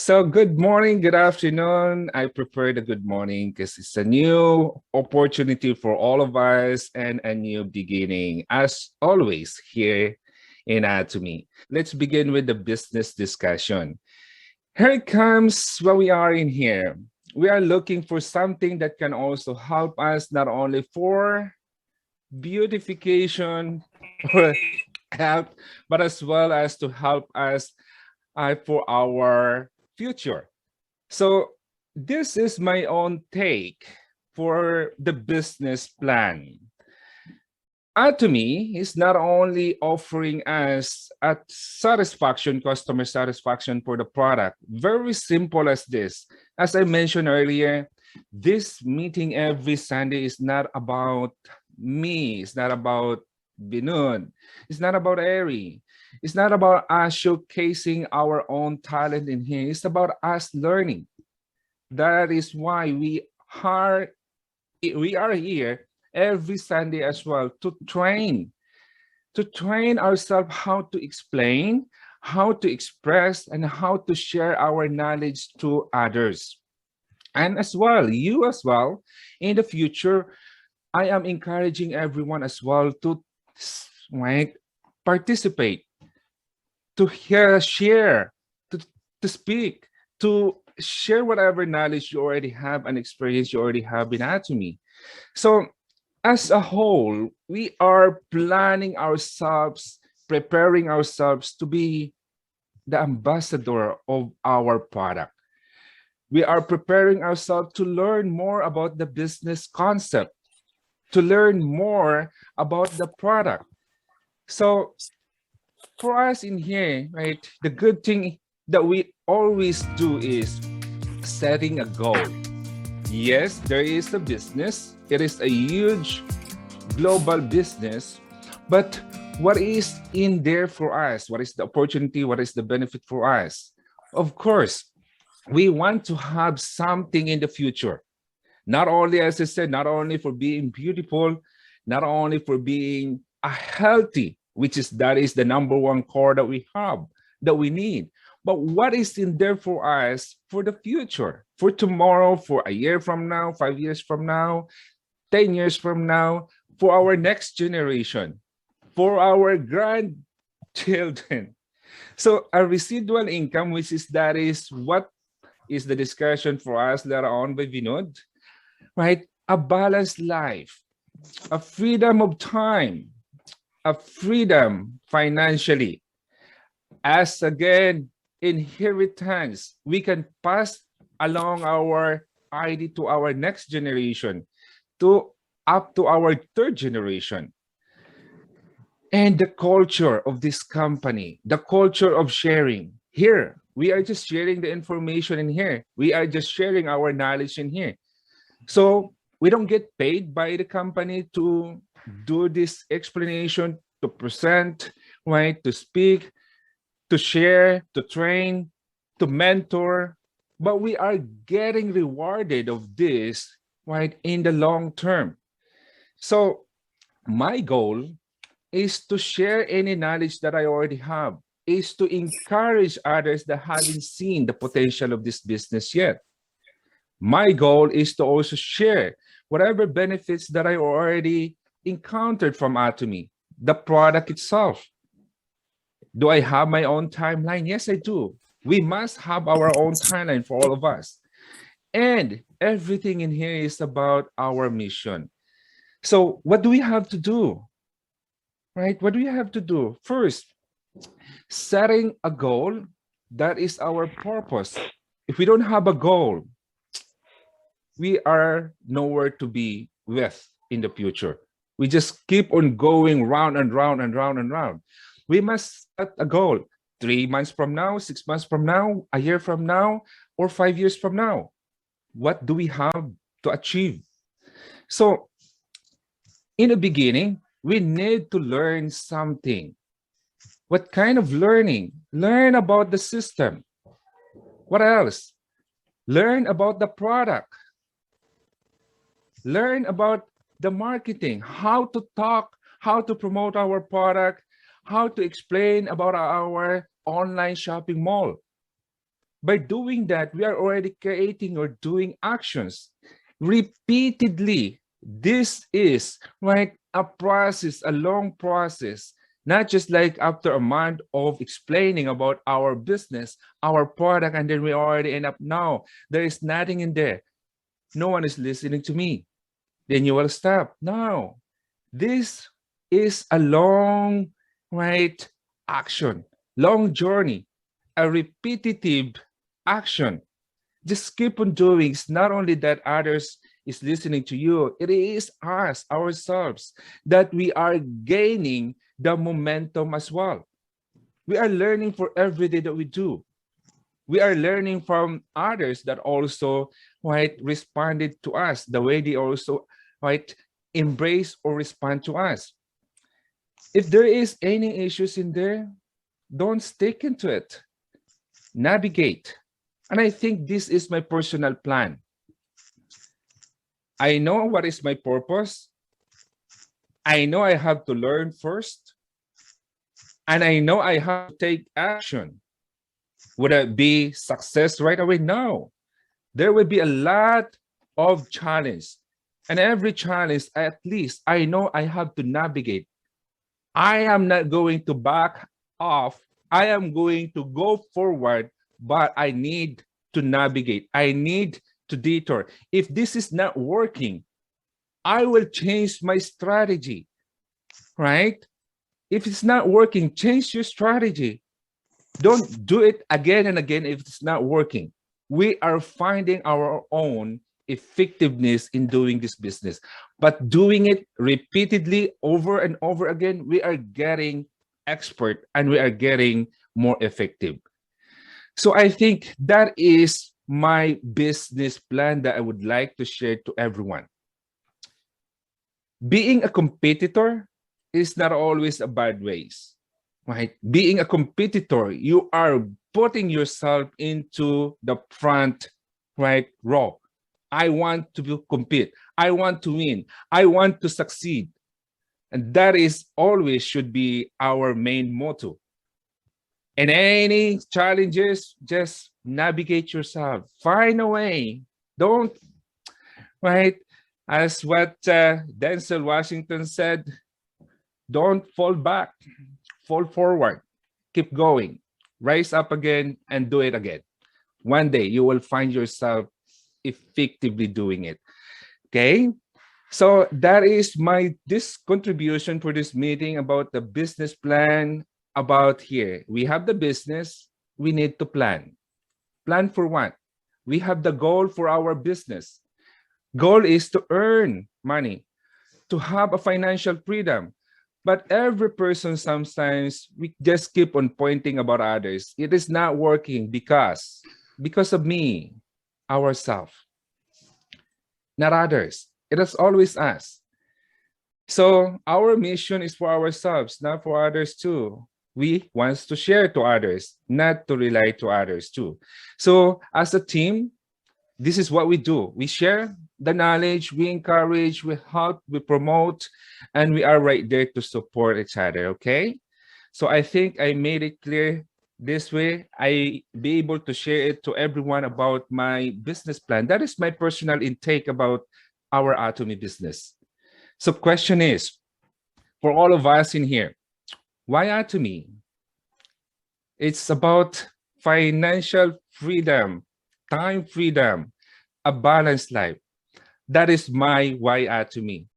So good morning, good afternoon. I prefer the good morning because it's a new opportunity for all of us and a new beginning, as always, here in Atomy. Let's begin with the business discussion. Here it comes what we are in here. We are looking for something that can also help us not only for beautification or health, but as well as to help us for our future. So this is my own take for the business plan. Atomy is not only offering us a satisfaction, customer satisfaction for the product. Very simple as this. As I mentioned earlier, this meeting every Sunday is not about me. It's not about Binod. It's not about Eri. It's not about us showcasing our own talent in here. It's about us learning. That is why we are here every Sunday as well to train ourselves how to explain, how to express, and how to share our knowledge to others. And as well, you as well, in the future, I am encouraging everyone as well to participate, to share, to speak, to share whatever knowledge you already have and experience you already have in Atomy. So as a whole, we are planning ourselves, preparing ourselves to be the ambassador of our product. We are preparing ourselves to learn more about the business concept, to learn more about the product. So for us in here, right, the good thing that we always do is setting a goal. Yes, there is a business. It is a huge global business, but what is in there for us? What is the opportunity? What is the benefit for us? Of course, we want to have something in the future. Not only, as I said, not only for being beautiful, not only for being a healthy, that is the number one core that we have, that we need. But what is in there for us for the future, for tomorrow, for a year from now, 5 years from now, 10 years from now, for our next generation, for our grandchildren. So a residual income, that is what is the discussion for us later on by Vinod, right? A balanced life, a freedom of time, a freedom financially. As again, inheritance, we can pass along our ID to our next generation, to up to our third generation. And the culture of this company, the culture of sharing. Here, we are just sharing the information in here. We are just sharing our knowledge in here. So we don't get paid by the company to do this explanation, to present, right, to speak, to share, to train, to mentor, but we are getting rewarded of this, right, in the long term. So my goal is to share any knowledge that I already have, is to encourage others that haven't seen the potential of this business yet. My goal is to also share whatever benefits that I already encountered from Atomy, the product itself. Do I have my own timeline? Yes, I do. We must have our own timeline for all of us. And everything in here is about our mission. So what do we have to do? Right? What do we have to do? First, setting a goal. That is our purpose. If we don't have a goal, we are nowhere to be with in the future. We just keep on going round and round and round and round. We must set a goal 3 months from now, 6 months from now, a year from now, or 5 years from now. What do we have to achieve? So in the beginning, we need to learn something. What kind of learning? Learn about the system. What else? Learn about the product. Learn about the marketing, how to talk, how to promote our product, how to explain about our online shopping mall. By doing that, we are already creating or doing actions repeatedly. This is right a process, a long process, not just like after a month of explaining about our business, our product, and then we already end up now. There is nothing in there. No one is listening to me. Then you will stop. No, this is a long, right, action, long journey, a repetitive action. Just keep on doing. It's not only that others is listening to you, it is us, ourselves, that we are gaining the momentum as well. We are learning for every day that we do. We are learning from others that also right responded to us the way they also right embrace or respond to us. If there is any issues in there, don't stick into it. Navigate. And I think this is my personal plan. I know what is my purpose. I know I have to learn first. And I know I have to take action. Would it be success right away? No. There will be a lot of challenge. And every challenge, at least, I know I have to navigate. I am not going to back off. I am going to go forward, but I need to navigate. I need to detour. If this is not working, I will change my strategy, right? If it's not working, change your strategy. Don't do it again and again if it's not working. We are finding our own effectiveness in doing this business, but doing it repeatedly over and over again, we are getting expert and we are getting more effective. So I think that is my business plan that I would like to share to everyone. Being a competitor is not always a bad ways, right? Being a competitor, you are putting yourself into the front, right, row. I want to compete. I want to win. I want to succeed. And that is always should be our main motto. And any challenges, just navigate yourself. Find a way. Don't, right? As what Denzel Washington said, don't fall back, fall forward, keep going, rise up again and do it again. One day you will find yourself effectively doing it. Okay. So that is my this contribution for this meeting about the business plan. About here, we have the business, we need to plan. Plan for what? We have the goal for our business. Goal is to earn money, to have a financial freedom. But every person, sometimes we just keep on pointing about others. It is not working because of me, ourselves, not others. It is always us. So our mission is for ourselves, not for others too. We want to share to others, not to rely to others too. So as a team, this is what we do. We share the knowledge, we encourage, we help, we promote, and we are right there to support each other, okay? So I think I made it clear this way. I be able to share it to everyone about my business plan. That is my personal intake about our Atomy business. So question is, for all of us in here, why Atomy? It's about financial freedom, time freedom, a balanced life. That is my why Atomy.